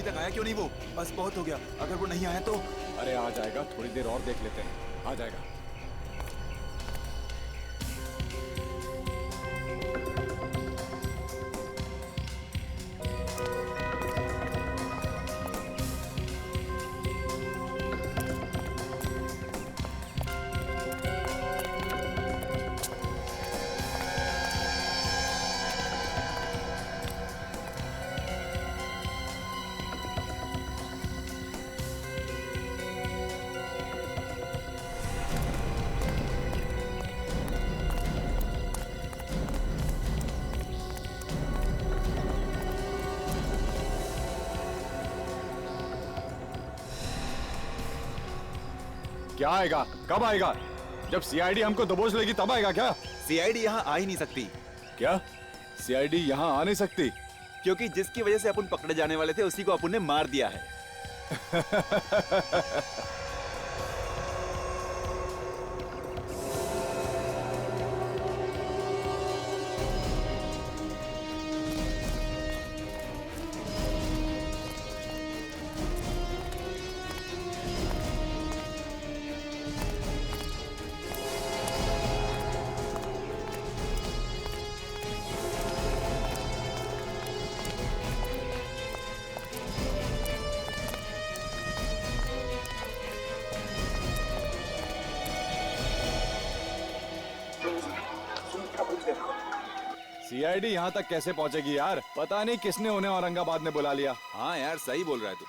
तक आया क्यों नहीं वो? बस बहुत हो गया, अगर वो नहीं आया तो। अरे आ जाएगा, थोड़ी देर और देख लेते हैं, आ जाएगा। क्या आएगा? कब आएगा? जब सीआईडी हमको दबोच लेगी तब आएगा क्या? सीआईडी यहाँ आ ही नहीं सकती। क्या सीआईडी यहाँ आ नहीं सकती? क्योंकि जिसकी वजह से अपन पकड़े जाने वाले थे उसी को अपन ने मार दिया है। सीआईडी यहाँ तक कैसे पहुँचेगी यार? पता नहीं किसने उन्हें औरंगाबाद में बुला लिया। हाँ यार, सही बोल रहा है तू।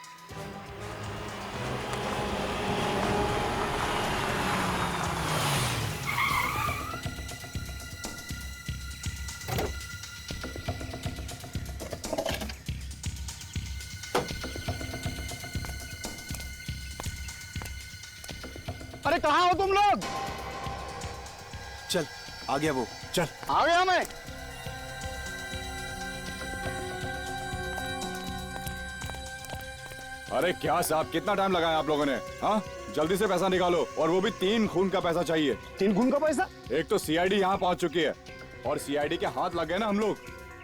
अरे कहाँ हो तुम लोग? चल आ गया वो, चल। आ गया मैं। अरे क्या साहब, कितना टाइम लगाया आप लोगों ने? हाँ, जल्दी से पैसा निकालो, और वो भी 3 खून का पैसा चाहिए। 3 खून का पैसा? एक तो सीआईडी यहाँ पहुँच चुकी है, और सीआईडी के हाथ लग गए ना हम लोग,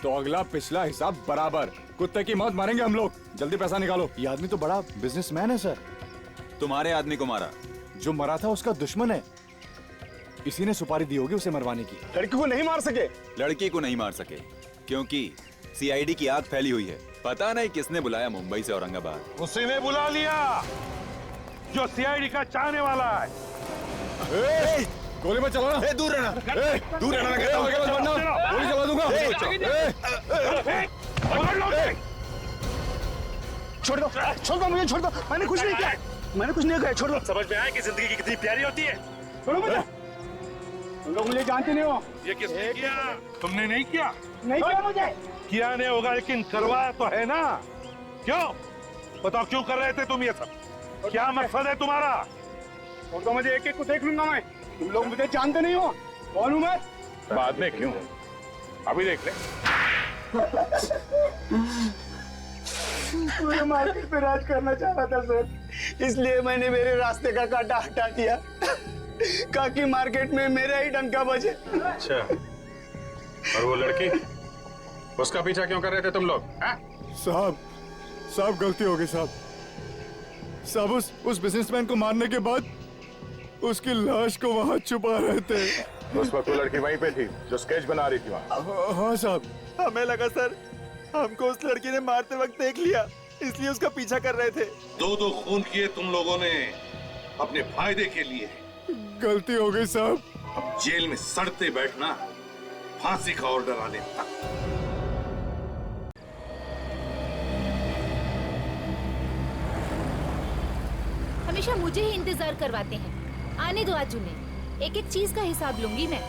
तो अगला पिछला हिसाब बराबर। कुत्ते की मौत मारेंगे हम लोग। जल्दी पैसा निकालो। ये आदमी तो बड़ा बिजनेसमैन है सर। तुम्हारे आदमी को मारा? जो मरा था उसका दुश्मन है, इसी ने सुपारी दी होगी उसे मरवाने की। लड़की को नहीं मार सके? लड़की को नहीं मार सके क्योंकि सीआईडी की आग फैली हुई है। पता नहीं किसने बुलाया मुंबई से औरंगाबाद। उसी ने बुला लिया जो सीआईडी का चाहने वाला है। गोली मत चलाना। दूर रहना, दूर रहना, कहता हूं। गोली चला दूंगा। छोड़ दो मुझे, छोड़ दो। मैंने कुछ नहीं किया, मैंने कुछ नहीं किया। छोड़ दो। समझ में आया कि जिंदगी कितनी प्यारी होती है। छोड़ो मुझे। तुम लोग मुझे जानते नहीं हो। ये किसने किया? तुमने नहीं किया? नहीं किया मुझे। किया नहीं होगा, लेकिन करवाया तो है ना। क्यों बताओ, क्यों कर रहे थे तुम ये सब? क्या मकसद है तुम्हारा? छोड़ दो मुझे, एक-एक को देख लूंगा मैं। तुम लोग मुझे जानते नहीं हो। कौन हूँ मैं? बाद में क्यों, अभी देख ले। मुझे मार्केट पे राज करना चाह रहा था सर, इसलिए मैंने मेरे रास्ते का कांटा हटा दिया, ताकि मार्केट में मेरा ही डंका बजे। अच्छा, और वो लड़की, उसका पीछा क्यों कर रहे थे तुम लोग? साहब गलती हो गई साहब। उस बिजनेसमैन को मारने के बाद उसकी लाश को वहाँ छुपा रहे थे। उस वक्त वो लड़की वहीं पे थी जो स्केच बना रही थी वहाँ। हाँ साहब। हमें लगा सर, हमको उस लड़की ने मारते वक्त देख लिया, इसलिए उसका पीछा कर रहे थे। 2-2 खून किए तुम लोगों ने अपने फायदे के लिए। गलती हो गई साहब। अब जेल में सड़ते बैठना, फांसी का ऑर्डर आने तक। हमेशा मुझे ही इंतजार करवाते हैं। आने दो आज उन्हें, एक एक चीज का हिसाब लूंगी मैं।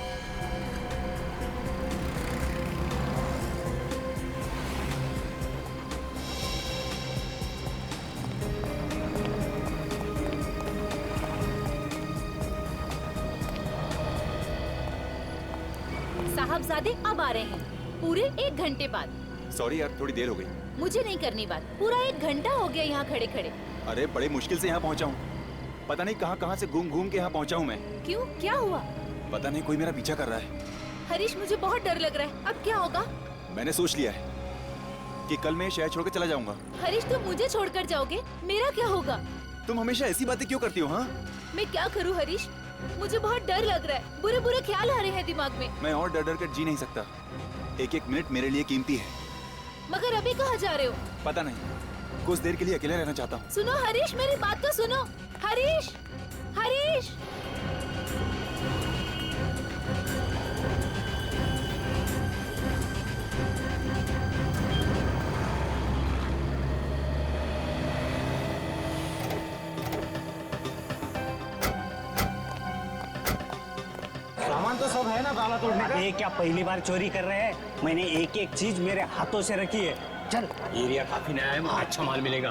साहबजादे अब आ रहे हैं, पूरे 1 घंटे बाद। सॉरी यार, थोड़ी देर हो गई। मुझे नहीं करनी बात, पूरा 1 घंटा हो गया यहाँ खड़े खड़े। अरे बड़े मुश्किल से यहाँ पहुँचा हूँ, पता नहीं कहाँ से घूम के यहाँ पहुँचा हूँ मैं। क्यों, क्या हुआ? पता नहीं, कोई मेरा पीछा कर रहा है। हरीश, मुझे बहुत डर लग रहा है, अब क्या होगा? मैंने सोच लिया है, कि कल मैं ये शहर छोड़कर चला जाऊंगा। हरीश तुम मुझे छोड़कर जाओगे, मेरा क्या होगा? तुम हमेशा ऐसी बातें क्यों करती हो? हाँ, मैं क्या करूं हरीश, मुझे बहुत डर लग रहा है, बुरे बुरे ख्याल आ रहे हैं दिमाग में। मैं और डर डर कर जी नहीं सकता। एक एक मिनट मेरे लिए कीमती है। मगर अभी कहाँ जा रहे हो? पता नहीं, कुछ देर के लिए अकेला रहना चाहता हूँ। सुनो हरीश, मेरी बात तो सुनो। हरीश, हरीश। सामान तो सब है ना ताला तोड़ने का? ये क्या पहली बार चोरी कर रहे हैं? मैंने एक एक चीज मेरे हाथों से रखी है। चल, एरिया काफी नया है, अच्छा माल मिलेगा।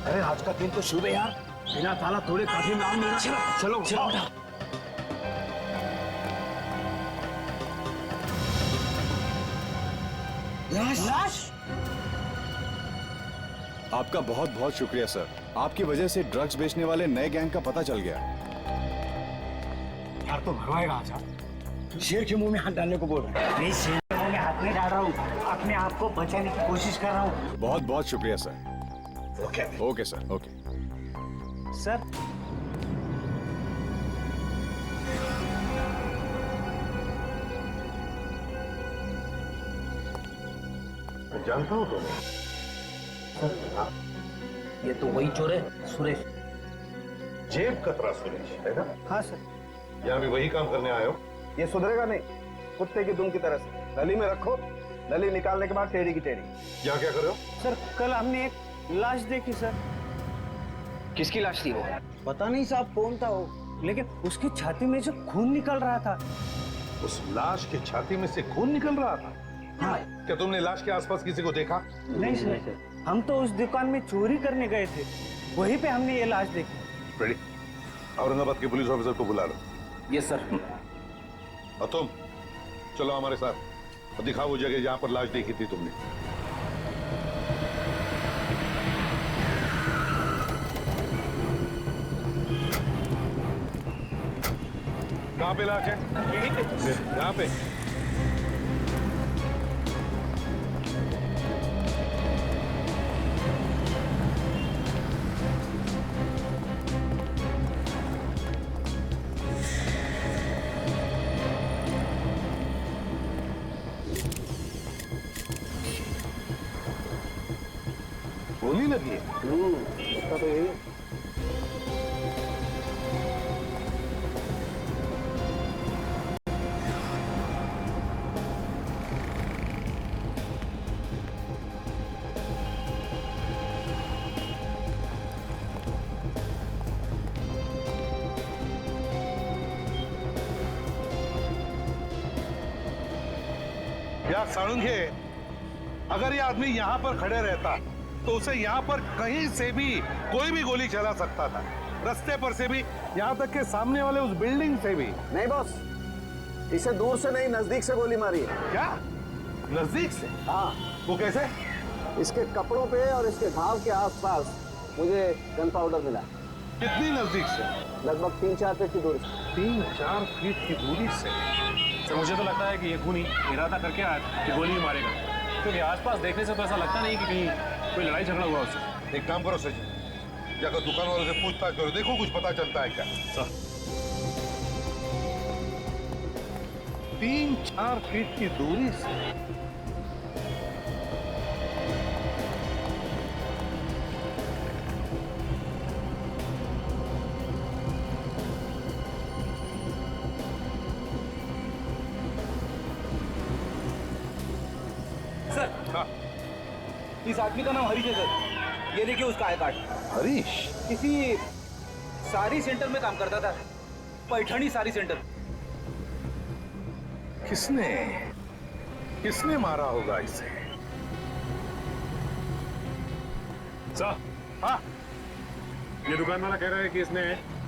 अरे आज का दिन तो शुभ है यार, बिना ताला तोड़े काफी माल मिलेगा। चलो चलो चलो। लाश? आपका बहुत बहुत शुक्रिया सर। आपकी वजह से ड्रग्स बेचने वाले नए गैंग का पता चल गया। यार तो भरवाएगा आजा। शेर के मुंह में हाथ डालने को बोल रहा है। नहीं, शेर के मुंह में हाथ नहीं डाल रहा हूँ, अपने आप को बचाने की कोशिश कर रहा हूँ। बहुत बहुत शुक्रिया sir. Okay sir, okay. Sir, जानता हूँ तुम्हें। ये तो वही चोर है, सुरेश। जेब कतरा सुरेश है ना? हाँ सर। यहाँ भी वही काम करने आए हो? ये सुधरेगा नहीं, कुत्ते की दुम की तरह से। नली में रखो, नली निकालने के बाद टेढ़ी की टेढ़ी। यहाँ क्या कर रहे हो? सर कल हमने एक लाश देखी सर। किसकी लाश थी वो? पता नहीं साहब कौन था वो, लेकिन उसकी छाती में से खून निकल रहा था। उस लाश की छाती में से खून निकल रहा था? हाँ। क्या तुमने लाश के आसपास किसी को देखा? नहीं सर, हम तो उस दुकान में चोरी करने गए थे, वहीं पे हमने ये लाश देखी। रेडी, औरंगाबाद के पुलिस ऑफिसर को बुला लो। Yes sir. और तुम चलो हमारे साथ और दिखाओ वो जगह जहां पर लाश देखी थी तुमने। कहाँ पे लाश है? यहाँ पे। गोली लगी है? उसका तो यही है। यार साळुंखे, अगर ये आदमी यहाँ पर खड़े रहता तो उसे यहाँ पर कहीं से भी कोई भी गोली चला सकता था, रास्ते पर से भी, यहाँ तक के सामने वाले उस बिल्डिंग से भी। नहीं बॉस, इसे दूर से नहीं नजदीक से गोली मारी है। क्या? नजदीक से? हाँ। वो कैसे? इसके कपड़ों पे और इसके घाव के आसपास मुझे गन पाउडर मिला। कितनी नजदीक से? लगभग 3-4 फीट की दूरी से। 3-4 फीट की दूरी से? सर मुझे तो लगता है कि ये खूनी इरादा करके आया कि गोली मारेगा, क्योंकि आसपास देखने से तो ऐसा लगता नहीं कि कहीं कोई लड़ाई झगड़ा हुआ उससे। एक काम करो सचिन, जाकर दुकान वालों से पूछताछ करो, देखो कुछ पता चलता है क्या। सर 3-4 फीट की दूरी से? सर, हाँ। इस आदमी का नाम हरीश है सर। ये देखिए उसका आई कार्ड। हरीश? किसी साड़ी सेंटर में काम करता था, पैठनी साड़ी सेंटर। किसने मारा होगा इसे? सर, हाँ, ये दुकान वाला कह रहा है कि इसने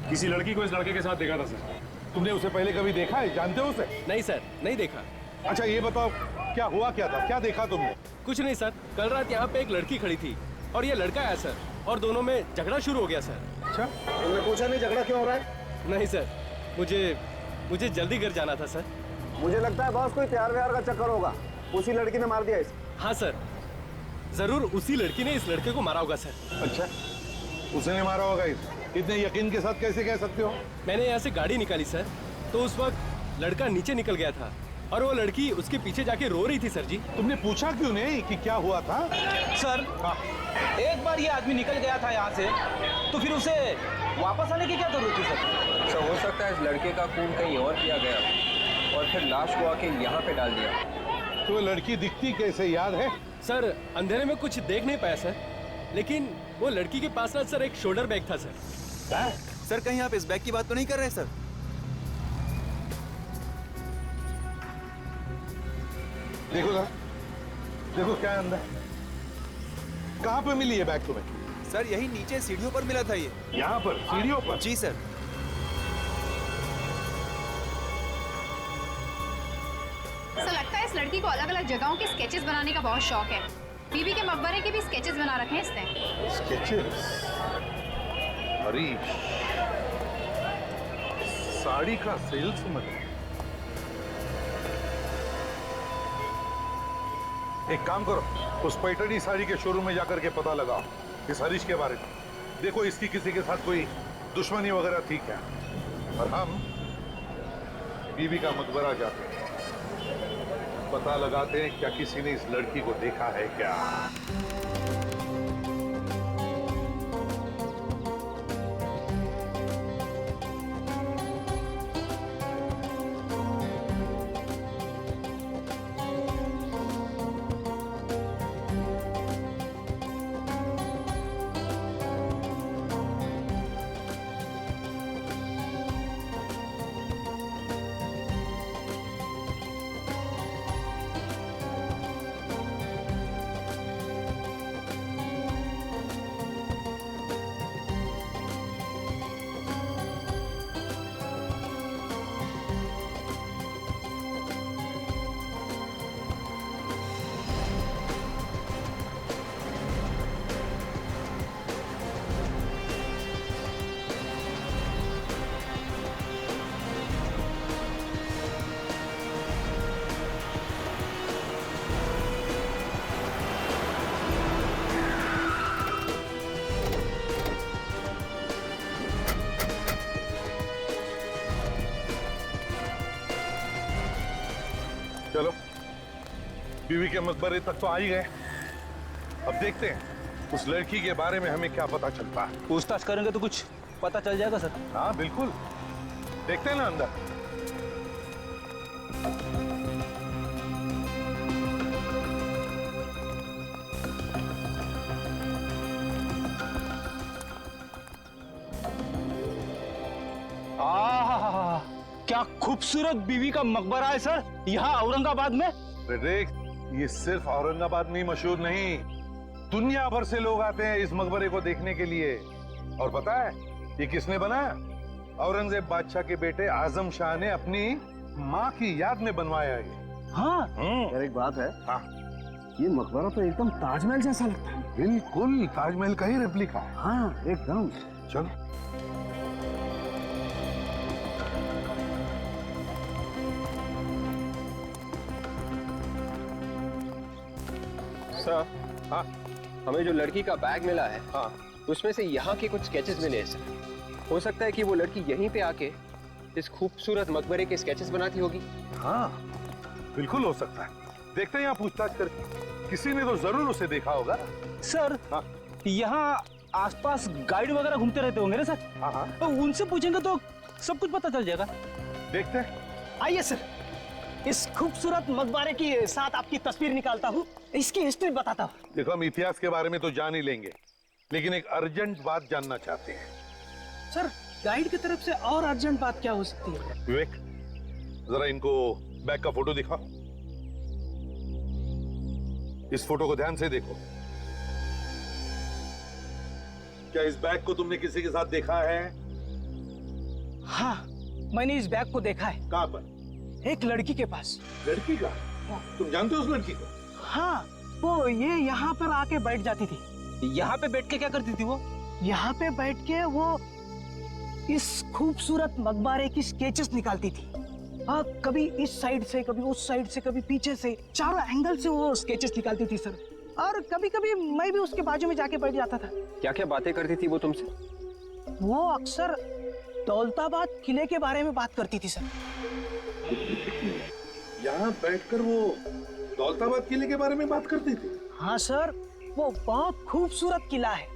किसी लड़की को इस लड़के के साथ देखा था सर। तुमने उसे पहले कभी देखा है? जानते हो उसे? नहीं सर, नहीं देखा। अच्छा ये बताओ, क्या हुआ क्या था, क्या देखा तुमने? कुछ नहीं सर, कल रात यहाँ पे एक लड़की खड़ी थी और ये लड़का आया सर, और दोनों में झगड़ा शुरू हो गया सर। अच्छा, तुमने पूछा नहीं झगड़ा क्यों हो रहा है? नहीं सर, मुझे जल्दी घर जाना था सर। मुझे लगता है बॉस कोई प्यार व्यार का चक्कर होगा। उसी लड़की ने मार दिया इसे? हाँ सर, जरूर उसी लड़की ने इस लड़के को मारा होगा सर। अच्छा, उसने मारा होगा इसे? इतने यकीन के साथ कैसे कह सकते हो? मैंने यहाँ से गाड़ी निकाली सर, तो उस वक्त लड़का नीचे निकल गया था और वो लड़की उसके पीछे जाके रो रही थी सर जी। तुमने पूछा क्यों नहीं कि क्या हुआ था? सर, एक बार ये आदमी निकल गया था यहाँ से, तो फिर उसे वापस आने की क्या जरूरत थी सर? सर हो सकता है इस लड़के का खून कहीं और किया गया और फिर लाश को आके यहाँ पे डाल दिया। तो लड़की दिखती कैसे, याद है? सर अंधेरे में कुछ देख नहीं पाया सर, लेकिन वो लड़की के पास ना सर एक शोल्डर बैग था सर। सर कहीं आप इस बैग की बात तो नहीं कर रहे सर? देखो ना, देखो क्या अंदर। कहाँ पे मिली ये बैग तुम्हें? सर यही नीचे सीढ़ियों पर मिला था ये। यहाँ पर सीढ़ियों पर? जी सर। ऐसा लगता है इस लड़की को अलग अलग जगहों के स्केचेस बनाने का बहुत शौक है। बीबी के मकबरे के भी स्केचेस बना रखे हैं इसने। स्केचेस? हरीश, साड़ी का सेल्समैन। एक काम करो, उस पैठनी साड़ी के शोरूम में जाकर के पता लगाओ इस हरीश के बारे में। देखो इसकी किसी के साथ कोई दुश्मनी वगैरह थी क्या? और हम बीबी का मकबरा जाते हैं, पता लगाते हैं क्या किसी ने इस लड़की को देखा है क्या। चलो बीवी के मकबरे तक तो आ ही गए। अब देखते हैं उस लड़की के बारे में हमें क्या पता चलता है। पूछताछ करेंगे तो कुछ पता चल जाएगा सर। हाँ बिल्कुल, देखते हैं ना अंदर। क्या खूबसूरत बीवी का मकबरा है सर यहाँ औरंगाबाद में। देख, ये सिर्फ औरंगाबाद में मशहूर नहीं, दुनिया भर से लोग आते हैं इस मकबरे को देखने के लिए। और पता है ये किसने बनाया? औरंगजेब बादशाह के बेटे आजम शाह ने अपनी माँ की याद में बनवाया है। हाँ यार एक बात है, हाँ ये मकबरा तो एकदम ताजमहल जैसा लगता है। बिल्कुल ताजमहल का ही रेप्लिका है। हाँ एकदम। चलो सर, हाँ हमें जो लड़की का बैग मिला है हाँ उसमें से यहाँ के कुछ स्केचेस मिले हैं सर। हो सकता है कि वो लड़की यहीं पे आके इस खूबसूरत मकबरे के स्केचेस बनाती होगी। हाँ बिल्कुल हो सकता है। देखते हैं यहाँ पूछताछ करके, किसी ने तो जरूर उसे देखा होगा। सर हाँ यहाँ आसपास गाइड वगैरह घूमते रहते होंगे ना सर। हाँ हाँ तो उनसे पूछेंगे तो सब कुछ पता चल जाएगा। देखते हैं। आइए सर, इस खूबसूरत मकबरे के साथ आपकी तस्वीर निकालता हूँ, इसकी हिस्ट्री बताता हूँ। देखो हम इतिहास के बारे में तो जान ही लेंगे, लेकिन एक अर्जेंट बात जानना चाहते हैं। सर गाइड की तरफ से और अर्जेंट बात क्या हो सकती है? विवेक, जरा इनको बैग का फोटो दिखाओ। इस फोटो को ध्यान से देखो। क्या इस बैग को तुमने किसी के साथ देखा है? हाँ, मैंने इस बैग को देखा है। कहाँ पर? एक लड़की के पास। लड़की का? तुम जानते हो उस लड़की को? हाँ, वो ये यहाँ पर आके बैठ जाती थी। यहाँ पे बैठ के क्या करती थी वो? यहाँ पे बैठ के वो इस खूबसूरत मकबरे की स्केचेस निकालती थी। कभी इस साइड से, कभी उस साइड से, कभी पीछे से, चारों एंगल से वो स्केचेस निकालती थी सर। और कभी कभी मैं भी उसके बाजू में जाके बैठ जाता था। क्या क्या बातें करती थी वो तुमसे? वो अक्सर दौलताबाद किले के बारे में बात करती थी सर। यहाँ बैठकर वो दौलताबाद किले के बारे में बात करती थी? हाँ सर, वो बहुत खूबसूरत किला है।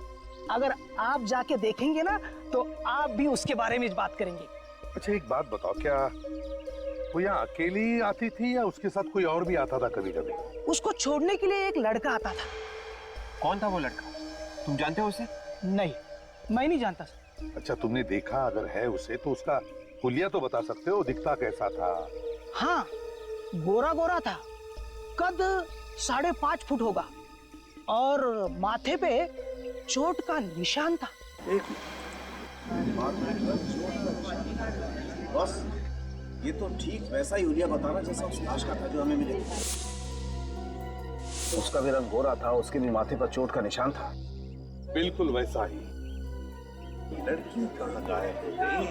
अगर आप जाके देखेंगे ना तो आप भी उसके बारे में बात करेंगे। अच्छा एक बात बताओ, क्या वो यहाँ अकेली आती थी या उसके साथ कोई और भी आता था कभी कभी? उसको छोड़ने के लिए एक लड़का आता था। कौन था वो लड़का? तुम जानते हो उसे? नहीं, मैं नहीं जानता। अच्छा तुमने देखा अगर है उसे तो उसका हुलिया तो बता सकते हो, दिखता कैसा था? हाँ, गोरा गोरा था, कद 5.5 फुट होगा और माथे पे चोट का निशान था। बस ये तो ठीक वैसा ही हुलिया बताना जैसा उस लाश का था जो हमें मिले। उसका भी रंग गोरा था, उसके भी माथे पर चोट का निशान था। बिल्कुल वैसा ही। लड़की कहाँ गायब हो गई?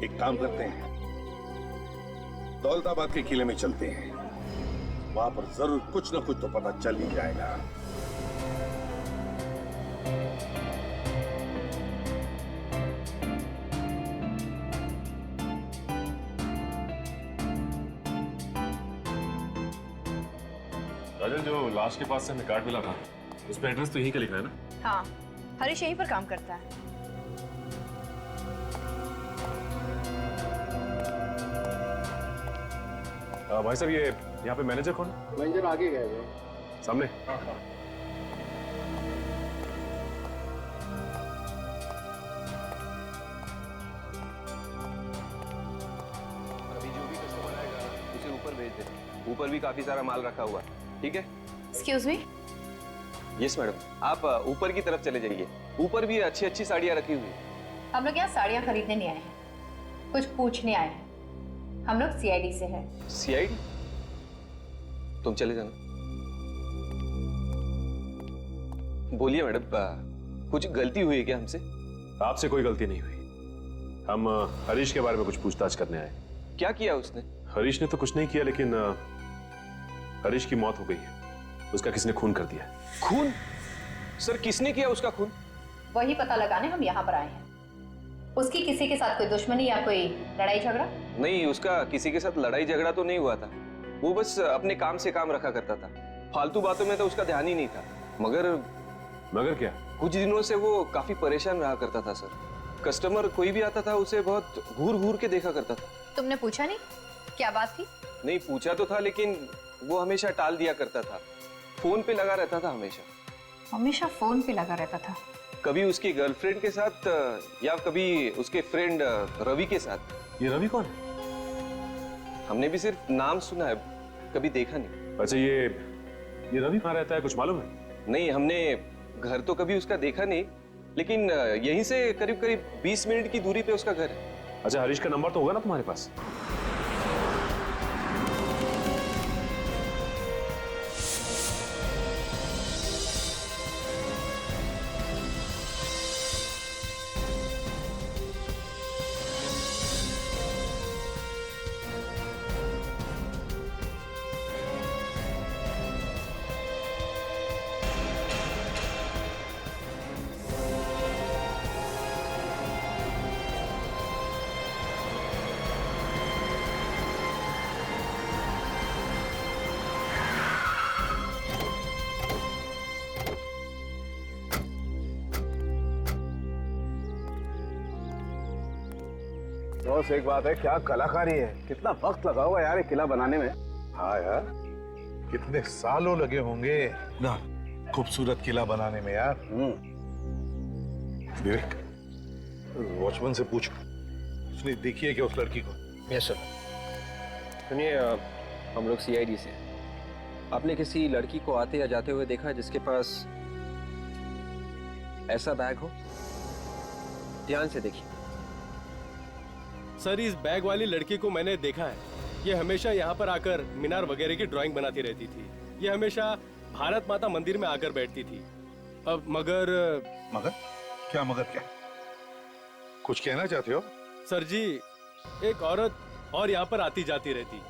एक काम करते हैं, दौलताबाद के किले में चलते हैं, वहां पर जरूर कुछ ना कुछ तो पता चल ही जाएगा। राजन, जो लाश के पास से हमें कार्ड मिला था उस पर एड्रेस तो यहीं का लिखा है ना? हाँ, हरीश यहीं पर काम करता है। भाई साहब, ये यहाँ पे मैनेजर कौन है? मैनेजर आगे गए सामने। अभी जो भी कस्टमर आएगा उसे ऊपर भेज दे। ऊपर भी काफी सारा माल रखा हुआ है, ठीक है? Excuse me. यस मैडम, आप ऊपर की तरफ चले जाइए। ऊपर भी अच्छी अच्छी साड़ियाँ रखी हुई है। हम लोग यहाँ साड़ियाँ खरीदने नहीं आए हैं, कुछ पूछने आए हैं। हम लोग सीआईडी से हैं। सीआईडी? तुम चले जाना। बोलिए मैडम, कुछ गलती हुई है क्या हमसे? आपसे कोई गलती नहीं हुई। हम हरीश के बारे में कुछ पूछताछ करने आए। क्या किया उसने? हरीश ने तो कुछ नहीं किया, लेकिन हरीश की मौत हो गई है। उसका किसी ने खून कर दिया है। खून? सर, किसने किया उसका खून? वही पता लगाने हम यहाँ पर आए हैं। उसकी किसी के साथ कोई दुश्मनी या कोई लड़ाई झगड़ा? नहीं, उसका किसी के साथ लड़ाई झगड़ा तो नहीं हुआ था। वो बस अपने काम से काम रखा करता था, फालतू बातों में तो उसका ध्यान ही नहीं था। मगर क्या? कुछ दिनों से वो काफी परेशान रहा करता था सर। कस्टमर कोई भी आता था उसे बहुत घूर घूर के देखा करता था। तुमने पूछा नहीं क्या बात थी? नहीं, पूछा तो था, लेकिन वो हमेशा टाल दिया करता था। फोन पे लगा रहता था हमेशा। हमेशा फोन पे लगा रहता था? कभी उसकी गर्लफ्रेंड के साथ या कभी उसके फ्रेंड रवि के साथ। ये रवि कौन है? हमने भी सिर्फ नाम सुना है, कभी देखा नहीं। अच्छा, ये रवि कहाँ रहता है, कुछ मालूम है? नहीं, हमने घर तो कभी उसका देखा नहीं, लेकिन यहीं से करीब करीब 20 मिनट की दूरी पे उसका घर है। अच्छा, हरीश का नंबर तो होगा ना तुम्हारे पास? बस एक बात है, क्या कलाकारी है, कितना वक्त लगा हुआ यार ये किला बनाने में। हाँ यार, कितने सालों लगे होंगे ना खूबसूरत किला बनाने में यार। विवेक, वॉचमैन से पूछो, उसने देखी है क्या उस लड़की को? Yes sir. सुनिए, हम लोग सीआईडी से। आपने किसी लड़की को आते या जाते हुए देखा जिसके पास ऐसा बैग हो? ध्यान से देखिए। सर, इस बैग वाली लड़की को मैंने देखा है। ये हमेशा यहाँ पर आकर मीनार वगैरह की ड्राइंग बनाती रहती थी। ये हमेशा भारत माता मंदिर में आकर बैठती थी। अब मगर क्या? कुछ कहना चाहते हो? सर जी, एक औरत और यहाँ पर आती जाती रहती।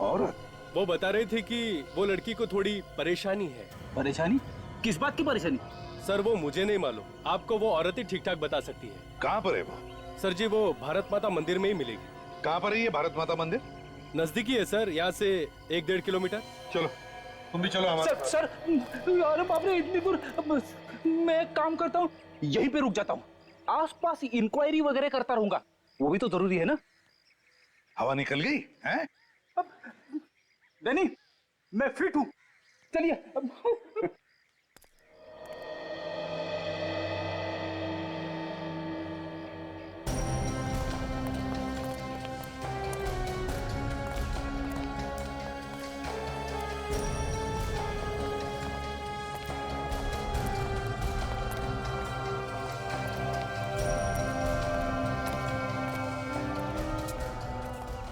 औरत? वो बता रही थी कि वो लड़की को थोड़ी परेशानी है। परेशानी? किस बात की परेशानी? सर वो मुझे नहीं मालूम, आपको वो औरत ही ठीक ठाक बता सकती है। कहाँ पर है वो? सर जी वो भारत माता मंदिर में ही मिलेगी। कहाँ पर है ये भारत माता मंदिर? नजदीकी है सर, यहाँ से 1-1.5 किलोमीटर। चलो तुम भी चलो हमारे। सर अरे बाप रे, इतनी दूर। मैं एक काम करता हूँ, यहीं पे रुक जाता हूँ, आसपास इंक्वायरी वगैरह करता रहूंगा, वो भी तो जरूरी है ना। हवा निकल गई हैं? डैनी, मैं फिट हूँ, चलिए।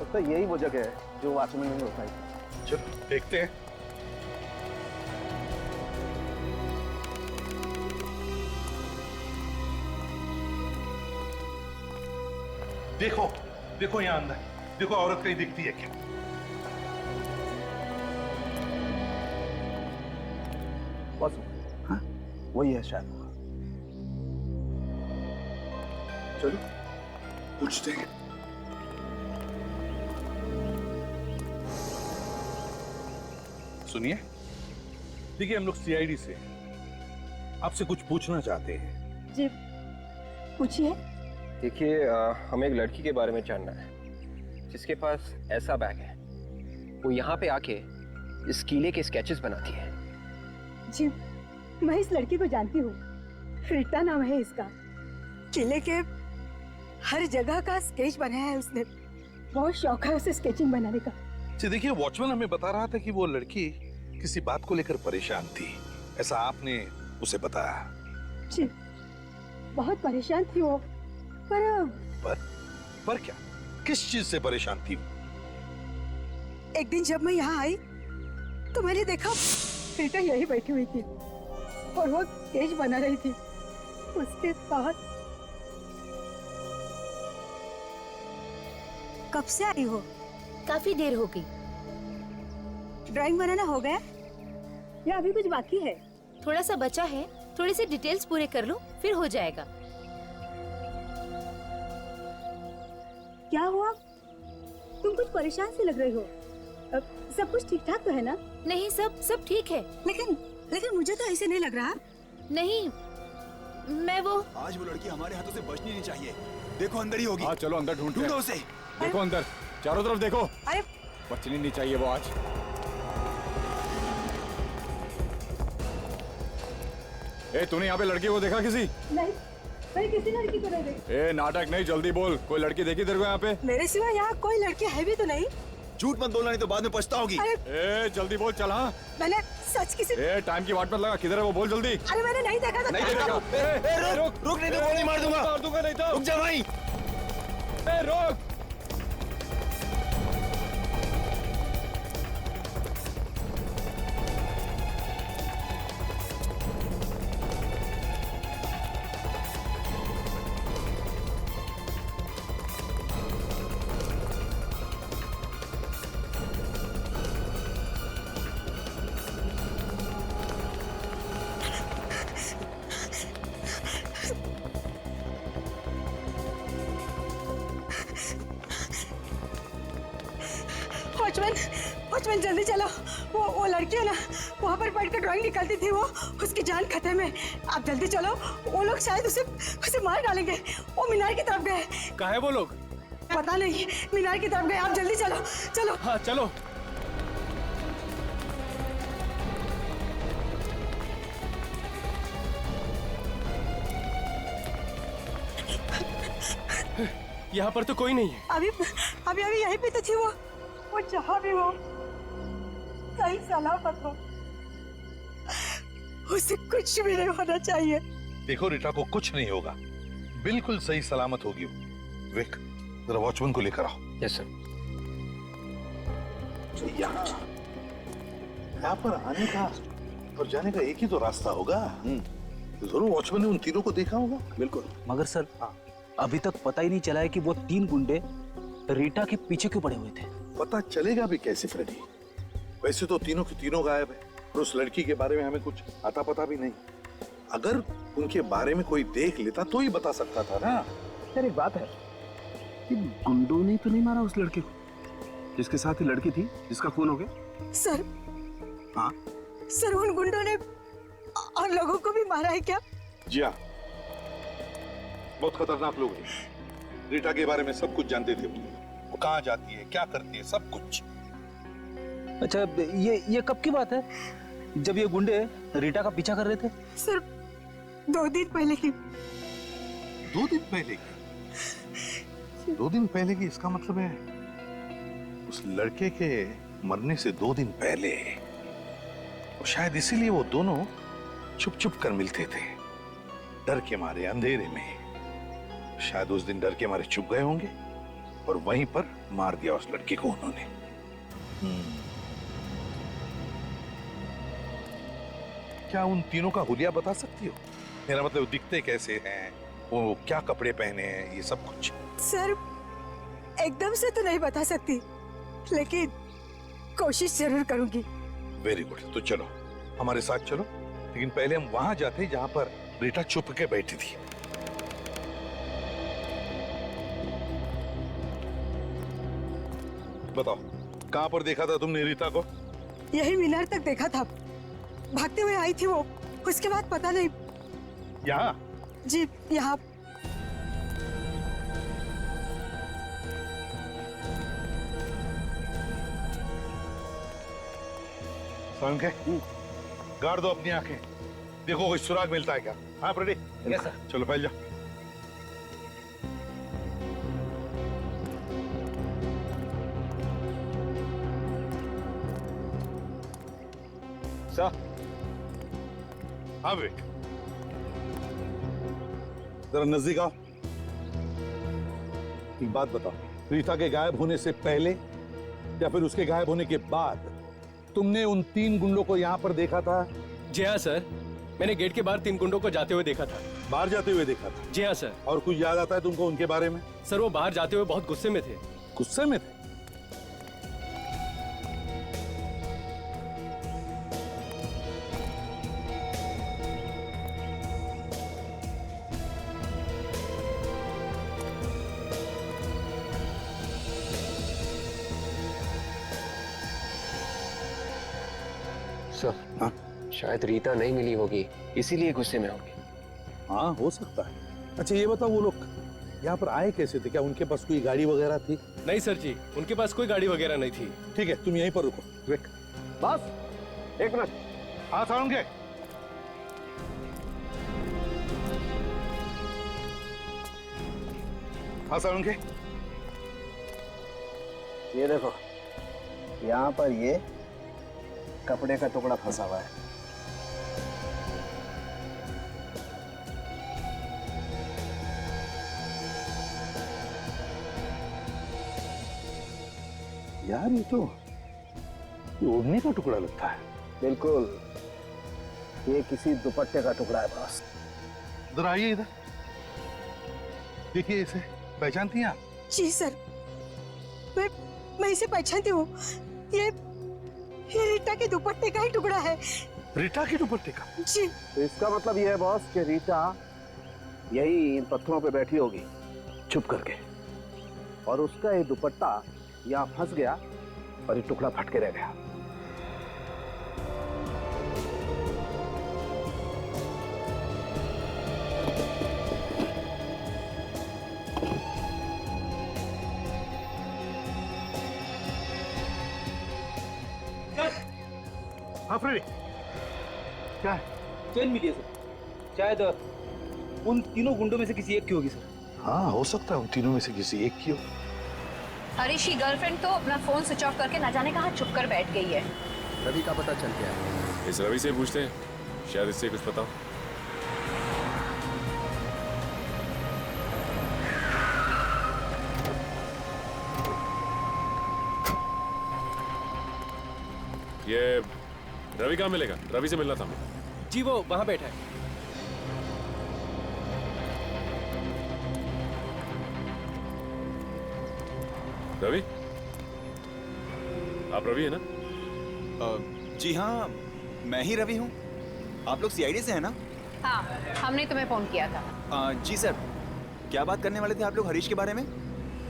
तो यही वो जगह है जो वॉचमैन ने बताई। चलो देखते हैं। देखो देखो यहाँ अंदर, देखो औरत कहीं दिखती है क्या? बस हाँ, वही है शायद। चलो पूछते हैं। सुनिए, देखिए हम लोग सीआईडी से आपसे कुछ पूछना चाहते हैं। जी पूछिए। देखिए हमें एक लड़की के बारे में जानना है जिसके पास ऐसा बैग है। वो यहाँ पे आके इस किले के स्केचेस बनाती है। जी मैं इस लड़की को जानती हूँ, रीटा नाम है इसका। किले के हर जगह का स्केच बनाया है उसने, बहुत शौक है उसे स्केचिंग बनाने का। जी देखिए, वॉचमैन हमें बता रहा था कि वो लड़की किसी बात को लेकर परेशान थी, ऐसा आपने उसे बताया। जी बहुत परेशान थी वो, पर क्या, किस चीज से परेशान थी? एक दिन जब मैं यहाँ आई तो मैंने देखा रीटा यही बैठी हुई थी और वो स्केच बना रही थी। उसके बाद कब से आई हो? काफी देर हो गई। ड्राइंग बनाना हो गया या अभी कुछ बाकी है? थोड़ा सा बचा है, थोड़े से डिटेल्स पूरे कर लो फिर हो जाएगा। क्या हुआ? तुम कुछ परेशान से लग रही हो। सब कुछ ठीक ठाक तो है ना? नहीं सब ठीक है। लेकिन मुझे तो ऐसे नहीं लग रहा। नहीं मैं वो आज वो लड़की हमारे हाथों से बचनी नहीं चाहिए। देखो अंदर ही होगी। हाँ चलो अंदर ढूंढते हैं। ढूंढो उसे। देखो अंदर, चारों तरफ देखो। अरे बचनी नहीं चाहिए वो आज। ए तूने यहाँ पे लड़की को देखा किसी? नहीं, मैंने किसी लड़की को नहीं देखी। ए नाटक नहीं, जल्दी बोल, कोई लड़की देखी तेरे को यहाँ पे? मेरे सिवा यहाँ कोई लड़की है भी तो नहीं। झूठ मत बोलना नहीं तो बाद में पछताओगी। ए जल्दी बोल, चल। हाँ मैंने सच किसी। ए टाइम की वाट मत लगा, किधर है वो, बोल जल्दी। अरे मैंने नहीं देखा था। नहीं देखा। रुक नहीं तो गोली मार दूंगा नहीं तो। रुक जा भाई। रोक। वॉचमैन जल्दी चलो। वो लड़की है ना, वहाँ पर बैठ कर ड्राइंग निकालती थी, वो उसकी जान खतरे में। आप जल्दी चलो, वो लोग शायद उसे मार डालेंगे। वो मीनार की तरफ गए। कहाँ है वो लोग? पता नहीं, मीनार की तरफ गए। आप जल्दी चलो चलो। हाँ चलो। यहाँ पर तो कोई नहीं है। अभी यहीं पे तो थी वो जहाँ भी हो सही सलामत हो। उसे कुछ भी नहीं होना चाहिए। देखो रीटा को कुछ नहीं होगा, बिल्कुल सही सलामत होगी वो। विक जरा वॉचमैन को लेकर आओ। Yes sir. यहाँ पर आने का और जाने का एक ही तो रास्ता होगा। तो जरूर वॉचमैन ने उन तीनों को देखा होगा। बिल्कुल। मगर सर अभी तक पता ही नहीं चला है कि वो 3 गुंडे रीटा के पीछे क्यों पड़े हुए थे। पता चलेगा भी कैसे फ्रेडी? वैसे तो तीनों के तीनों गायब है और उस लड़की के बारे में हमें कुछ आता पता भी नहीं। अगर उनके बारे में कोई देख लेता तो ही बता सकता था ना। यार एक बात है, कि गुंडों ने तो नहीं मारा उस लड़के को जिसके साथ ही लड़की थी जिसका खून हो गया? सर, हाँ सर उन गुंडों ने और लोगों को भी मारा है क्या? जी हाँ, बहुत खतरनाक लोग हैं। रीटा के बारे में सब कुछ जानते थे वो कहाँ जाती है, क्या करती है, सब कुछ। अच्छा, ये कब की बात है जब ये गुंडे रीटा का पीछा कर रहे थे? सर 2 दिन पहले की। 2 दिन पहले की? 2 दिन पहले की इसका मतलब है उस लड़के के मरने से 2 दिन पहले। और शायद इसीलिए वो दोनों छुप छुप कर मिलते थे, डर के मारे, अंधेरे में। शायद उस दिन डर के मारे छुप गए होंगे और वहीं पर मार दिया उस लड़के को उन्होंने। क्या उन तीनों का हुलिया बता सकती हो? मेरा मतलब दिखते कैसे हैं, वो क्या कपड़े पहने हैं, ये सब कुछ। सर एकदम से तो नहीं बता सकती, लेकिन कोशिश जरूर करूंगी। वेरी गुड, तो चलो हमारे साथ चलो, लेकिन पहले हम वहां जाते हैं जहां पर रीटा छुप के बैठी थी। बताओ कहां पर देखा था तुमने रीता को? यही मीनार तक देखा था, भागते हुए आई थी वो, उसके बाद पता नहीं। यहाँ? जी यहाँ। समझ गए? गाड़ दो अपनी आंखें, देखो कोई सुराग मिलता है क्या। हाँ रेडी? Yes sir. चलो फैल जाओ। सर। हाँ विवेक, जरा नजदीक आओ। एक बात बताओ, रीता के गायब होने से पहले या फिर उसके गायब होने के बाद तुमने उन 3 गुंडों को यहाँ पर देखा था? जी हाँ सर, मैंने गेट के बाहर 3 गुंडों को जाते हुए देखा था। बाहर जाते हुए देखा था? जी हाँ सर। और कुछ याद आता है तुमको उनके बारे में? सर वो बाहर जाते हुए बहुत गुस्से में थे। गुस्से में थे? सर, हाँ? शायद रीता नहीं मिली होगी, इसीलिए गुस्से में होगी। हाँ हो सकता है। अच्छा ये बताओ, वो लोग यहाँ पर आए कैसे थे? क्या उनके पास कोई गाड़ी वगैरह थी? नहीं सर जी, उनके पास कोई गाड़ी वगैरह नहीं थी। ठीक है, तुम यहीं पर रुको। विवेक, बस 1 मिनट। हाँ साउंड के। हाँ साउंड के। ये देखो, यहाँ पर ये कपड़े का टुकड़ा फंसा हुआ है। यार ये तो ओढ़ने का टुकड़ा लगता है। बिल्कुल, ये किसी दुपट्टे का टुकड़ा है बॉस। इधर आइए, इधर देखिए, इसे पहचानती हैं आप? जी सर, मैं इसे पहचानती हूँ। ये रीटा के दुपट्टे का ही टुकड़ा है। रीटा के दुपट्टे का? जी। तो इसका मतलब ये है बॉस कि रीटा यही इन पत्थरों पे बैठी होगी छुप करके, और उसका ये दुपट्टा यहाँ फंस गया और ये टुकड़ा फट के रह गया। हाँ फ्रेडी, क्या है? चेन मिली है सर, शायद उन तीनों गुंडों में से किसी एक की होगी सर। हाँ हो सकता है उन तीनों में से किसी एक की हो। हरीश की गर्लफ्रेंड तो अपना फोन स्विच ऑफ करके न जाने कहाँ छुप कर बैठ गई है। रवि का पता चल गया है। इस रवि से पूछते हैं, शायद इससे कुछ पता हो। ये रवि कहाँ मिलेगा? रवि से मिलना था हमें। जी वो वहां बैठा है। रवि, आप रवि है ना? जी हाँ, मैं ही रवि हूँ। आप लोग सीआईडी से हैं ना? हाँ, हमने तुम्हें फोन किया था। जी सर, क्या बात करने वाले थे आप लोग हरीश के बारे में?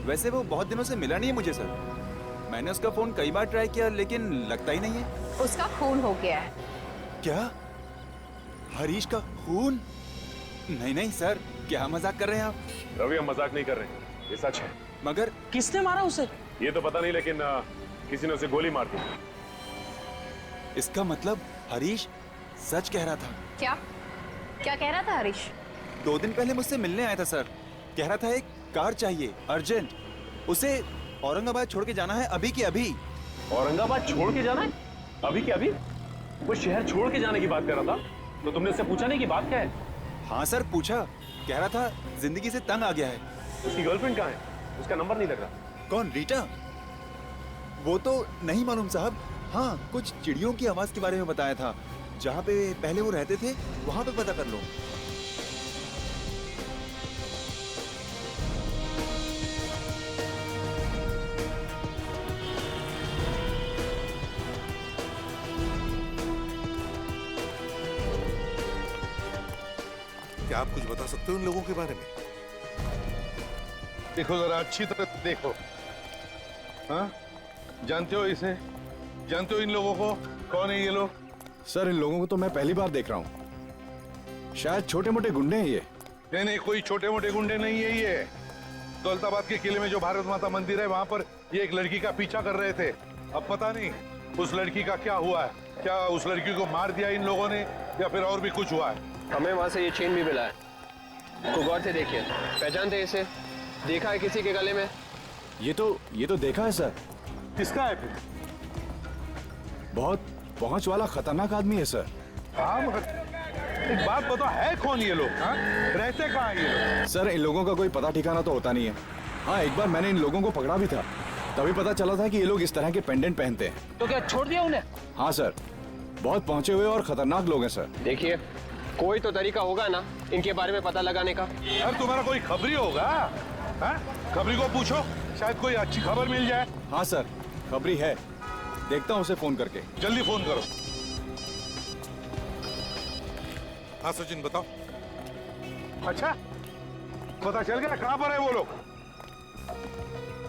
वैसे वो बहुत दिनों से मिला नहीं है मुझे सर। मैंने उसका फोन कई बार ट्राई किया लेकिन लगता ही नहीं है। उसका खून हो गया है। क्या? हरीश का खून? नहीं नहीं सर, क्या मजाक कर रहे हैं आप? रवि, हम मजाक नहीं कर रहे हैं, ये सच है। मगर किसने मारा उसे? ये तो पता नहीं, लेकिन किसी ने उसे गोली मार दी। इसका मतलब हरीश सच कह रहा था। क्या क्या कह रहा था हरीश? 2 दिन पहले मुझसे मिलने आया था सर। कह रहा था एक कार चाहिए अर्जेंट, उसे औरंगाबाद छोड़ के जाना है अभी के अभी। औरंगाबाद छोड़ के जाना है अभी के अभी? वो शहर छोड़ के जाने की बात कर रहा था, तो तुमने उससे पूछा नहीं कि बात क्या है? हाँ सर पूछा, कह रहा था जिंदगी से तंग आ गया है। उसकी गर्लफ्रेंड कहाँ है? उसका नंबर नहीं लग रहा। कौन, रीटा? वो तो नहीं मालूम साहब। हाँ, कुछ चिड़ियों की आवाज के बारे में बताया था। जहाँ पे पहले वो रहते थे वहां पे पता कर लो। क्या आप कुछ बता सकते हो इन लोगों के बारे में? देखो जरा अच्छी तरह देखो। हाँ, जानते हो इसे? जानते हो इन लोगों को? कौन है ये लोग? सर, इन लोगों को तो मैं पहली बार देख रहा हूँ। शायद छोटे मोटे गुंडे हैं ये। नहीं नहीं, कोई छोटे मोटे गुंडे नहीं है ये। दौलताबाद के किले में जो भारत माता मंदिर है वहां पर ये एक लड़की का पीछा कर रहे थे। अब पता नहीं उस लड़की का क्या हुआ है। क्या उस लड़की को मार दिया इन लोगों ने या फिर और भी कुछ हुआ है? हमें वहां से ये चेन भी मिला है। को गौर से देखिए, पहचानते इसे? देखा है किसी के गले में? ये तो देखा है सर। किसका है फिर? बहुत पहुंच वाला खतरनाक आदमी है सर। हाँ, मगर एक बात बताओ, है कौन ये लोग? हाँ? रहते कहाँ हैं ये लोग? सर, इन लोगों का कोई पता ठिकाना तो होता नहीं है। हाँ, एक बार मैंने इन लोगों को पकड़ा भी था, तभी पता चला था कि ये लोग इस तरह के पेंडेंट पहनते हैं। तो क्या छोड़ दिया उन्हें? हाँ सर, बहुत पहुंचे हुए और खतरनाक लोग हैं सर। देखिए, कोई तो तरीका होगा ना इनके बारे में पता लगाने का। यार तुम्हारा कोई खबरी होगा? हाँ? खबरी को पूछो, शायद कोई अच्छी खबर मिल जाए। हाँ सर, खबरी है, देखता हूँ उसे फोन करके। जल्दी फोन करो। हाँ सचिन बताओ। अच्छा, पता चल गया कहाँ पर है वो लोग?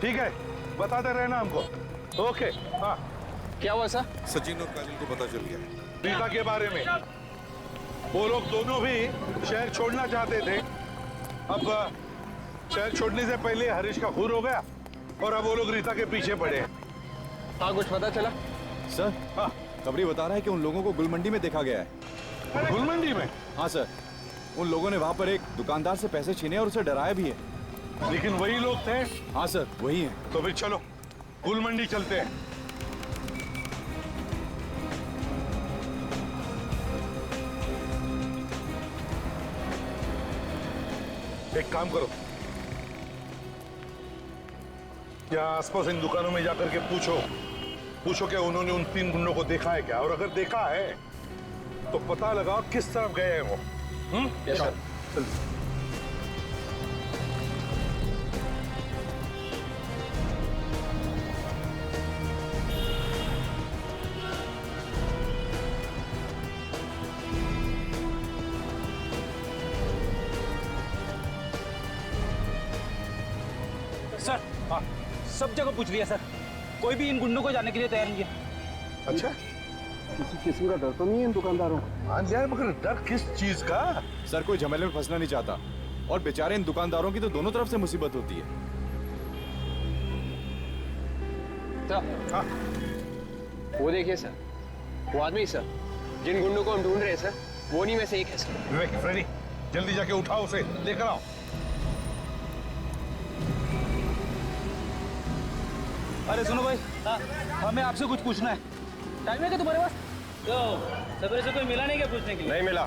ठीक है, बताते रहना हमको। ओके। हाँ, क्या हुआ सर? सचिन और काजल को पता चल गया रीता के बारे में। वो लोग दोनों भी शहर छोड़ना चाहते थे। अब शहर छोड़ने से पहले हरीश का खून हो गया और अब वो लोग रीता के पीछे पड़े हैं। हाँ, कुछ पता चला? सर, हाँ, खबरी बता रहा है कि उन लोगों को गुलमंडी में देखा गया है। गुलमंडी में? हाँ सर, उन लोगों ने वहाँ पर एक दुकानदार से पैसे छीने और उसे डराया भी है। लेकिन वही लोग थे? हाँ सर, वही है। तो फिर चलो गुलमंडी चलते हैं। एक काम करो, यहाँ आसपास इन दुकानों में जाकर के पूछो क्या उन्होंने उन 3 गुंडों को देखा है क्या, और अगर देखा है तो पता लगाओ किस तरफ गए हैं वो। Yes sir. सर, हाँ, सब जगह पूछ लिया सर, कोई भी इन गुंडों को जाने के लिए तैयार नहीं है। अच्छा, किसी किस्म का डर तो नहीं है इन दुकानदारों को? हाँ यार, मगर डर किस चीज का? सर, कोई झमेले में फंसना नहीं चाहता, और बेचारे इन दुकानदारों की तो दोनों तरफ से मुसीबत होती है। हाँ। वो देखिए सर, वो आदमी सर, जिन गुंडों को हम ढूंढ रहे हैं सर, वो नहीं में से एक है सर। विवेक, फ्रेडी, जल्दी जाके उठाओ उसे, लेकर आओ। अरे सुनो भाई, हमें आपसे कुछ पूछना है। टाइम है क्या तुम्हारे पास? तो सवेरे से कोई मिला नहीं क्या पूछने के लिए? नहीं मिला।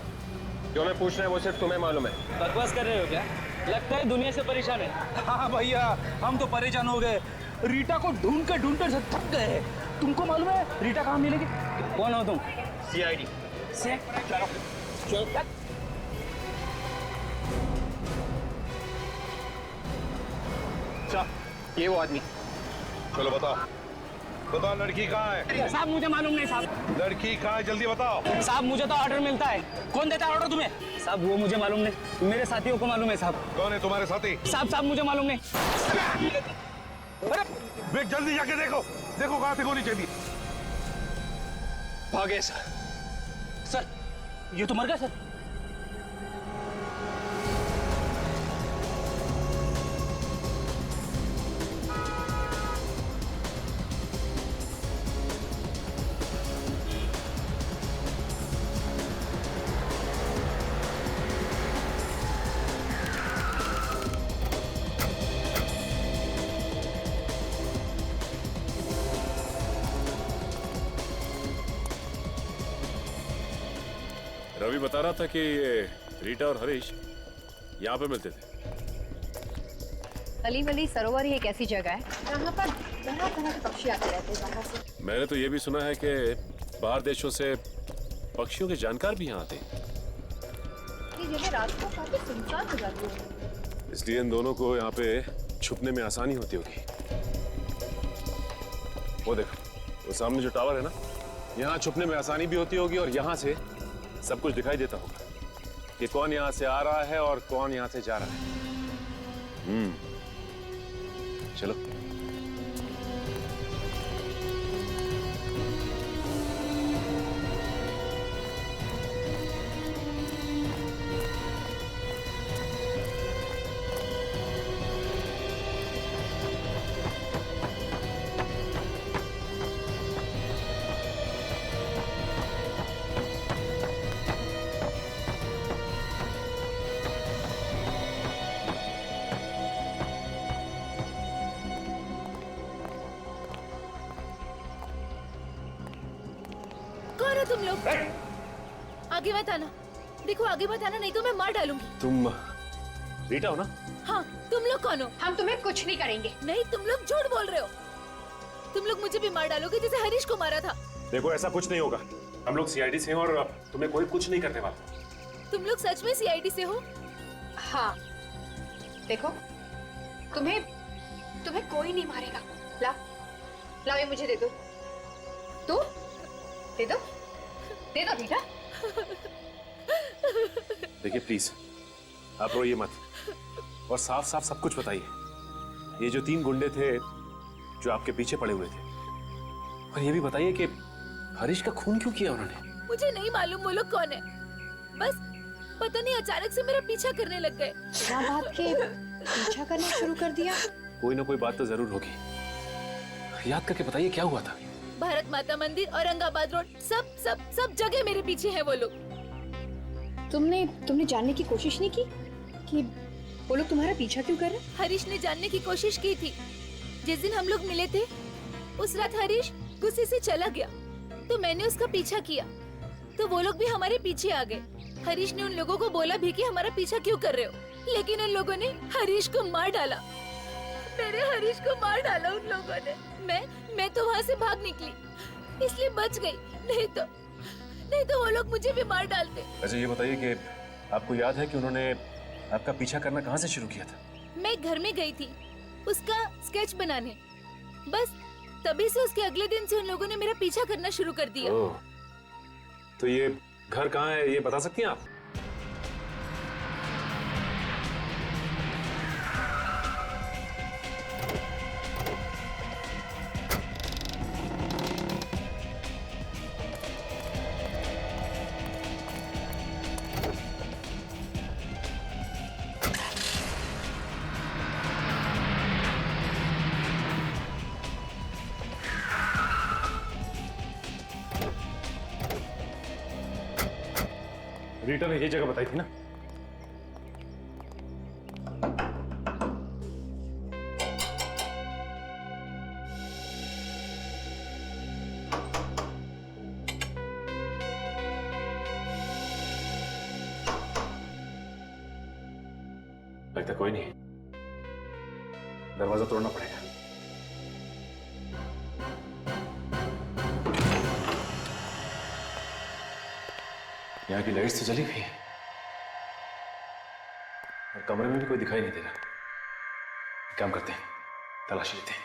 जो हमें पूछना है वो सिर्फ तुम्हें मालूम है। बकवास कर रहे हो क्या? लगता है दुनिया से परेशान है। हाँ भैया, हम तो परेशान हो गए। रीटा को ढूंढते से थक गए। तुमको मालूम है रीटा कहाँ मिलेगी? कौन हो तुम? CID। चलो ये वो आदमी चलो बताओ, बताओ लड़की कहाँ है? साहब मुझे मालूम नहीं साहब। लड़की कहाँ है, जल्दी बताओ। साहब मुझे तो ऑर्डर मिलता है। कौन देता है ऑर्डर तुम्हें? साहब वो मुझे मालूम नहीं, मेरे साथियों को मालूम है साहब। कौन है तुम्हारे साथी? साहब मुझे मालूम नहीं। अरे बेग, जल्दी जाके देखो, देखो कहाँ से गोली चली। भागे सर, ये तो मर गया सर। रवि बता रहा था कि ये रीटा और हरीश यहाँ पे मिलते थे। अली वली सरोवर ही एक ऐसी जगह है जहाँ पर तरह तरह के पक्षी आते रहते हैं बाहर से। मैंने तो ये भी सुना है कि बाहर देशों से पक्षियों के जानकार भी यहाँ आते हैं। ये जगह रात को काफी सुनसान हो जाती है, इसलिए इन दोनों को यहाँ पे छुपने में आसानी होती होगी। वो देखो, वो सामने जो टावर है ना, यहाँ छुपने में आसानी भी होती होगी और यहाँ से सब कुछ दिखाई देता होगा कि कौन यहाँ से आ रहा है और कौन यहाँ से जा रहा है। चलो। कौन हो तुम लोग? आगे मत आना, देखो आगे मत आना, नहीं तो मैं मार डालूंगी। तुम रीटा हो ना? हाँ, तुम लोग कौन हो? हम तुम्हें कुछ नहीं करेंगे। नहीं, तुम लोग झूठ बोल रहे हो। तुम लोग मुझे भी मार डालोगे जैसे हरीश को मारा था। देखो ऐसा कुछ नहीं होगा, हम लोग सीआईडी से हैं और तुम्हें कोई कुछ नहीं करने वाला। तुम लोग सच में सीआईडी से हो? हाँ, देखो तुम्हें कोई नहीं मारेगा। लाओ ये मुझे दे दो। तू दे दो बेटा। देखिए प्लीज, आप रोइए मत और साफ साफ सब कुछ बताइए। ये जो 3 गुंडे थे जो आपके पीछे पड़े हुए थे, और ये भी बताइए कि हरीश का खून क्यों किया उन्होंने? मुझे नहीं मालूम वो लोग कौन है, बस पता नहीं अचानक से मेरा पीछा करने लग गए। बिना बात के पीछा करना शुरू कर दिया। कोई ना कोई बात तो जरूर होगी, याद करके बताइए क्या हुआ था। भारत माता मंदिर, औरंगाबाद रोड, सब जगह मेरे पीछे हैं वो लोग। तुमने जानने की कोशिश नहीं की कि वो लोग तुम्हारा पीछा क्यों कर रहे? हरीश ने जानने की कोशिश की थी। जिस दिन हम लोग मिले थे उस रात हरीश गुस्से से चला गया, तो मैंने उसका पीछा किया, तो वो लोग भी हमारे पीछे आ गए। हरीश ने उन लोगों को बोला भी कि हमारा पीछा क्यों कर रहे हो, लेकिन उन लोगों ने हरीश को मार डाला। मेरे हरीश को मार डाला उन लोगों ने। मैं तो वहाँ से भाग निकली, इसलिए बच गई, नहीं तो वो लोग मुझे भी मार डालते। अच्छा ये बताइए कि आपको याद है कि उन्होंने आपका पीछा करना कहाँ से शुरू किया था? मैं घर में गई थी उसका स्केच बनाने, बस तभी से उसके अगले दिन से उन लोगों ने मेरा पीछा करना शुरू कर दिया। तो ये घर कहाँ है, ये बता सकती हैं आप? रीटा ने ये जगह बताई थी ना? लगता कोई नहीं, दरवाजा तोड़ना पड़ेगा। यहाँ की लाइट्स तो जली हुई है और कमरे में भी कोई दिखाई नहीं दे रहा। काम करते हैं, तलाशी लेते हैं।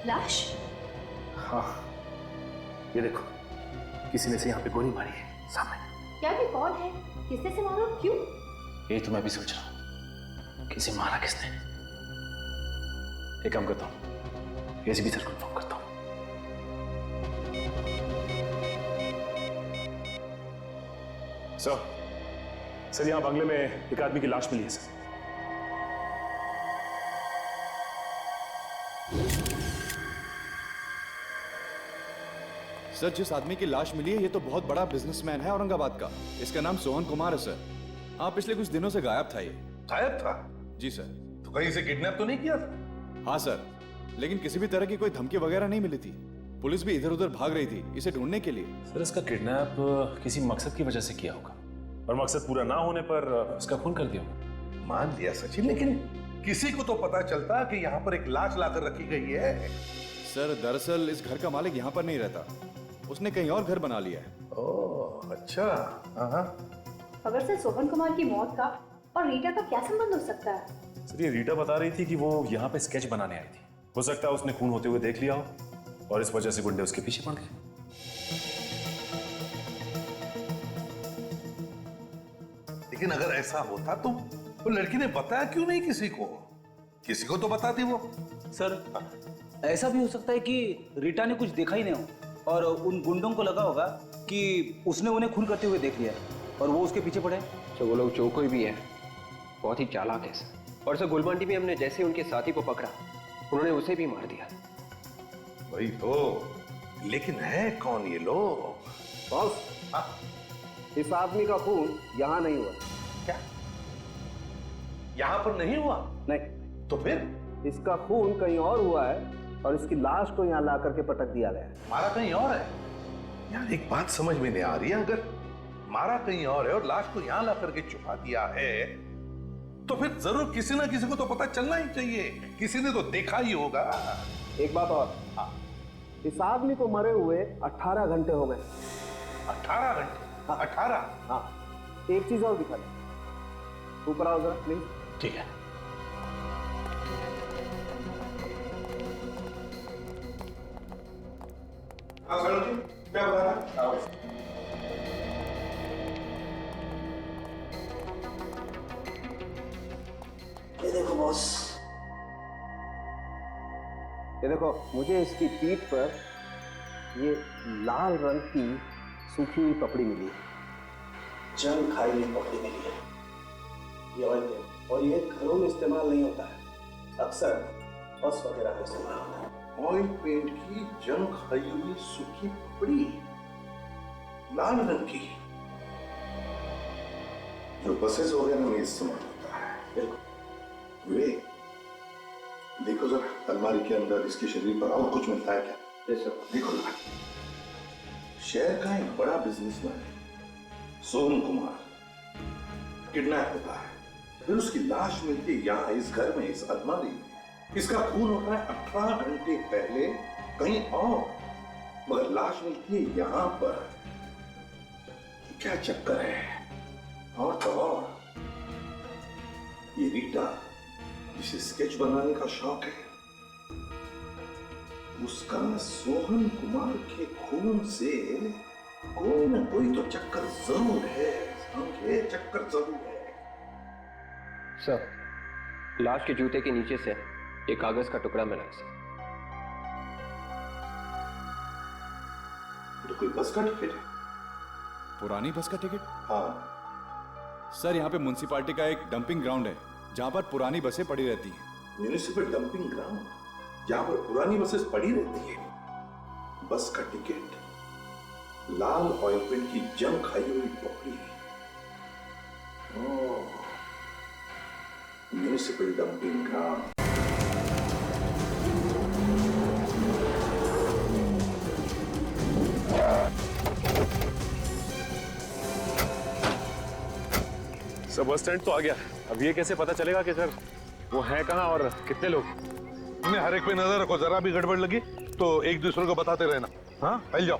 लाश? हाँ, ये देखो, किसी ने से यहाँ पे गोली मारी है सामने। क्या भी कौन है? किसने से मारो? क्यों? यही तो मैं भी सोच रहा हूँ, किसे मारा किसने। एक काम करता हूँ, एसीपी सर को फोन करता हूँ। सर यहाँ बंगले में एक आदमी की लाश मिली है सर। सर, जिस आदमी की लाश मिली है ये तो बहुत बड़ा बिजनेसमैन है औरंगाबाद का। इसका नाम सोहन कुमार है सर। हाँ, पिछले कुछ दिनों से गायब था ये। गायब था? जी सर। तो कहीं से किडनैप तो नहीं किया था? हाँ सर, लेकिन किसी भी तरह की कोई धमकी वगैरह नहीं मिली थी। पुलिस भी इधर उधर भाग रही थी इसे ढूंढने के लिए। सर, इसका किडनैप किसी मकसद की वजह से किया होगा और मकसद पूरा ना होने पर इसका खून कर दिया होगा। मान लिया सचिन, लेकिन किसी को तो पता चलता कि यहाँ पर एक लाश लाकर रखी गई है। सर, दरअसल इस घर का मालिक यहाँ पर नहीं रहता, उसने कहीं और घर बना लिया है। ओह अच्छा। हाँ। खबर से सोहन कुमार की मौत का और रीटा का क्या संबंध हो सकता है? सर, ये रीटा बता रही थी कि वो यहाँ पे स्केच बनाने आई थी। हो सकता है उसने खून होते हुए देख लिया हो और इस वजह से गुंडे उसके पीछे पड़ गए। लेकिन अगर ऐसा होता तो वो लड़की ने बताया क्यों नहीं किसी को? किसी को तो बताती वो। सर, ऐसा भी हो सकता है कि रीटा ने कुछ देखा ही नहीं हो और उन गुंडों को लगा होगा कि उसने उन्हें खून करते हुए देख लिया और वो उसके पीछे पड़े। तो वो लोग जो कोई भी है बहुत ही चालाक है सर। और सर, गुलमांडी में हमने जैसे उनके साथी को पकड़ा उन्होंने उसे भी मार दिया। वही तो, लेकिन है कौन ये लोग? बॉस, इस आदमी का खून यहाँ नहीं हुआ। क्या? यहाँ पर नहीं हुआ? नहीं। तो फिर? इसका खून कहीं और हुआ है और इसकी लाश को यहाँ ला करके पटक दिया गया है। मारा कहीं और है? यार एक बात समझ में नहीं आ रही है, अगर मारा कहीं और है और लाश को यहाँ ला करके छुपा दिया है तो फिर जरूर किसी ना किसी को तो पता चलना ही चाहिए। किसी ने तो देखा ही होगा। एक बात और, इस आदमी को मरे हुए 18 घंटे हो गए। 18 घंटे? हाँ। 18? हाँ। एक चीज और दिखा दे, ऊपर आओ जरा प्लीज। ठीक है। क्या बताना? ये देखो बॉस, ये देखो, मुझे इसकी पीठ पर ये लाल रंग की सूखी हुई पपड़ी मिली है, जंग खाई हुई पपड़ी मिली है। ये ऑयल पेंट, और ये घरों में इस्तेमाल नहीं होता है, अक्सर बस वगैरह में इस्तेमाल होता है। ऑयल पेंट की जंग खाई हुई सूखी पपड़ी, लाल रंग की, जो बसेस वगैरह में इस्तेमाल होता है। बिल्कुल। विवेक, देखो जरा अलमारी के अंदर इसके शरीर पर और कुछ मिलता है क्या? देखो जरा। शहर का एक बड़ा बिजनेसमैन है सोहन कुमार, किडनैप होता है, फिर उसकी लाश मिलती है यहाँ इस घर में, इस अलमारी में। इसका खून होता है 18 घंटे पहले कहीं और, मगर लाश मिलती है यहाँ पर। क्या चक्कर है? और तो और, ये रीटा जिसे स्केच बनाने का शौक है, उसका सोहन कुमार के खून से कोई ना कोई तो चक्कर जरूर है, समझे? चक्कर जरूर है। सर, लाश के जूते के नीचे से एक कागज का टुकड़ा मिला है सर। तो कोई बस का टिकट है? पुरानी बस का टिकट? हाँ सर, यहाँ पे म्युनिसिपालिटी का एक डंपिंग ग्राउंड है जहाँ पर पुरानी बसें पड़ी रहती हैं। म्युनिसिपल डंपिंग ग्राउंड जहाँ पर पुरानी बसेस पड़ी रहती है। बस का टिकट, लाल ऑयल पेंट की जंग खाई हुई पपड़ी। Oh, municipal dumping ground. Sir, bus stand तो आ गया। अब ये कैसे पता चलेगा कि सर वो है कहाँ और कितने लोग? हर एक पे नजर रखो, जरा भी गड़बड़ लगी तो एक दूसरे को बताते रहना। हाँ, फैल जाओ।